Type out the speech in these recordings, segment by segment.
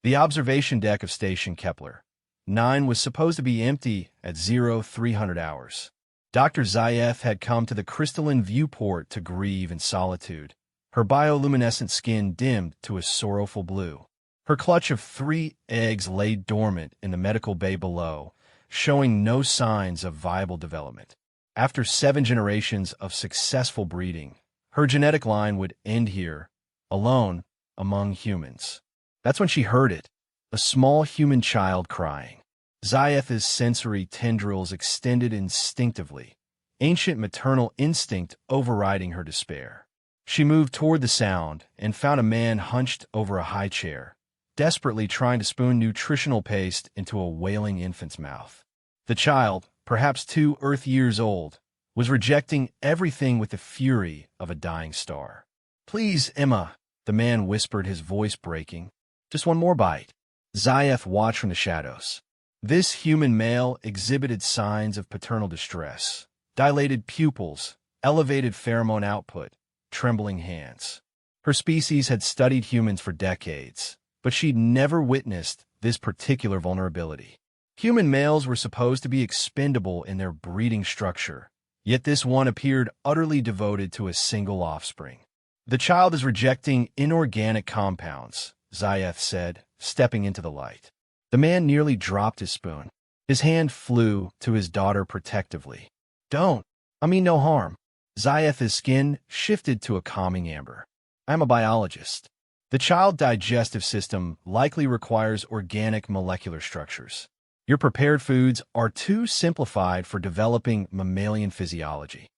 The observation deck of Station Kepler 9 was supposed to be empty at 0300 hours. Dr. Zayef had come to the crystalline viewport to grieve in solitude, her bioluminescent skin dimmed to a sorrowful blue. Her clutch of 3 eggs lay dormant in the medical bay below, showing no signs of viable development. After 7 generations of successful breeding, her genetic line would end here, alone among humans. That's when she heard it, a small human child crying. Zayef's sensory tendrils extended instinctively, ancient maternal instinct overriding her despair. She moved toward the sound and found a man hunched over a high chair, desperately trying to spoon nutritional paste into a wailing infant's mouth. The child, perhaps 2 Earth years old, was rejecting everything with the fury of a dying star. "Please, Emma," the man whispered, his voice breaking. "Just one more bite." Zayef watched from the shadows. This human male exhibited signs of paternal distress: dilated pupils, elevated pheromone output, trembling hands. Her species had studied humans for decades, but she'd never witnessed this particular vulnerability. Human males were supposed to be expendable in their breeding structure, yet this one appeared utterly devoted to a single offspring. "The child is rejecting inorganic compounds," Zayef said, stepping into the light. The man nearly dropped his spoon. His hand flew to his daughter protectively. "Don't. I mean no harm." Zayef's skin shifted to a calming amber. "I'm a biologist. The child digestive system likely requires organic molecular structures. Your prepared foods are too simplified for developing mammalian physiology."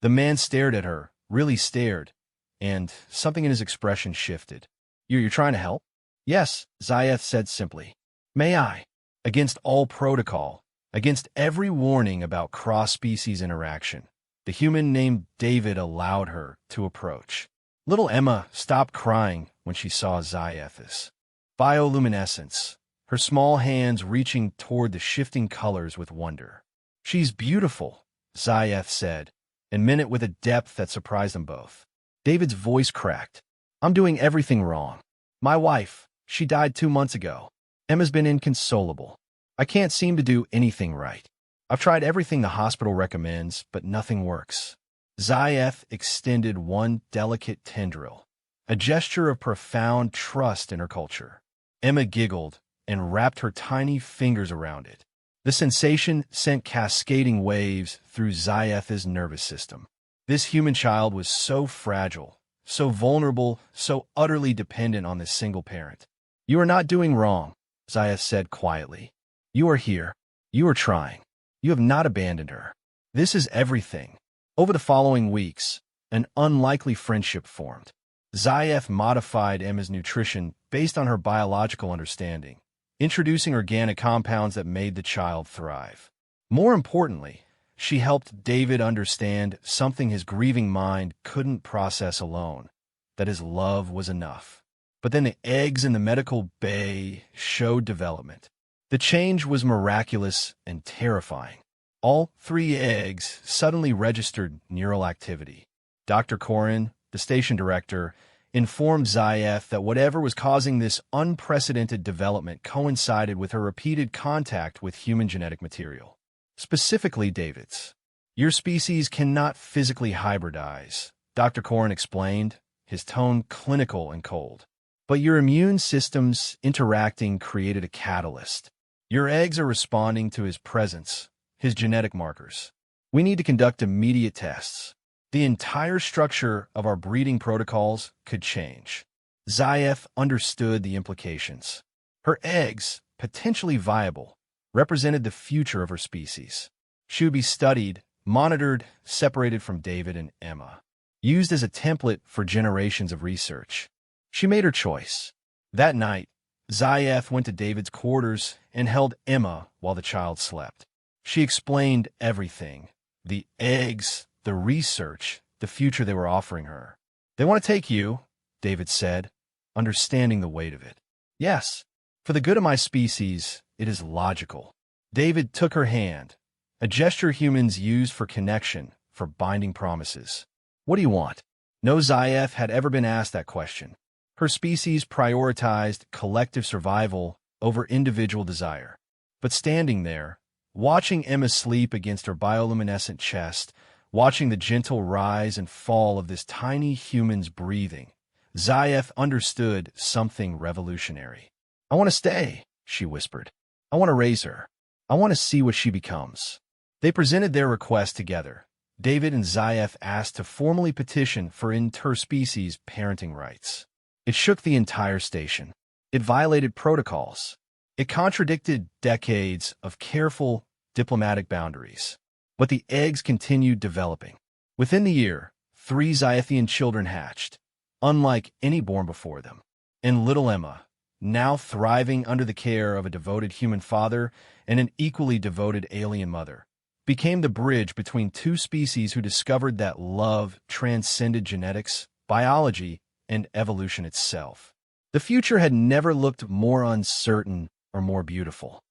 The man stared at her, really stared, and something in his expression shifted. You're trying to help?" "Yes," Zayef said simply. "May I?" Against all protocol, against every warning about cross-species interaction, the human named David allowed her to approach. Little Emma stopped crying when she saw Zayef's bioluminescence, her small hands reaching toward the shifting colors with wonder. "She's beautiful," Zayef said, and meant it with a depth that surprised them both. David's voice cracked. "I'm doing everything wrong. My wife, she died 2 months ago. Emma's been inconsolable. I can't seem to do anything right. I've tried everything the hospital recommends, but nothing works." Zayef extended one delicate tendril, a gesture of profound trust in her culture. Emma giggled and wrapped her tiny fingers around it. The sensation sent cascading waves through Zayef's nervous system. This human child was so fragile, so vulnerable, so utterly dependent on this single parent. "You are not doing wrong," Zayef said quietly. "You are here. You are trying. You have not abandoned her. This is everything." Over the following weeks, an unlikely friendship formed. Zayef modified Emma's nutrition based on her biological understanding, introducing organic compounds that made the child thrive. More importantly, she helped David understand something his grieving mind couldn't process alone, that his love was enough. But then the eggs in the medical bay showed development. The change was miraculous and terrifying. All 3 eggs suddenly registered neural activity. Dr. Korin, the station director, informed Zayef that whatever was causing this unprecedented development coincided with her repeated contact with human genetic material, specifically David's. "Your species cannot physically hybridize," Dr. Korin explained, his tone clinical and cold. "But your immune system's interacting created a catalyst. Your eggs are responding to his presence, his genetic markers. We need to conduct immediate tests. The entire structure of our breeding protocols could change." Zayef understood the implications. Her eggs, potentially viable, represented the future of her species. She would be studied, monitored, separated from David and Emma, used as a template for generations of research. She made her choice. That night, Zayef went to David's quarters and held Emma while the child slept. She explained everything: the eggs, the research, the future they were offering her. "They want to take you," David said, understanding the weight of it. "Yes, for the good of my species, it is logical." David took her hand, a gesture humans use for connection, for binding promises. "What do you want?" No Zayef had ever been asked that question. Her species prioritized collective survival over individual desire. But standing there, watching Emma sleep against her bioluminescent chest, watching the gentle rise and fall of this tiny human's breathing, Zayev understood something revolutionary. "I want to stay," she whispered. "I want to raise her. I want to see what she becomes." They presented their request together. David and Zayev asked to formally petition for interspecies parenting rights. It shook the entire station. It violated protocols. It contradicted decades of careful diplomatic boundaries. But the eggs continued developing. Within the year, 3 Zayathian children hatched, unlike any born before them. And little Emma, now thriving under the care of a devoted human father and an equally devoted alien mother, became the bridge between 2 species who discovered that love transcended genetics, biology, and evolution itself. The future had never looked more uncertain or more beautiful.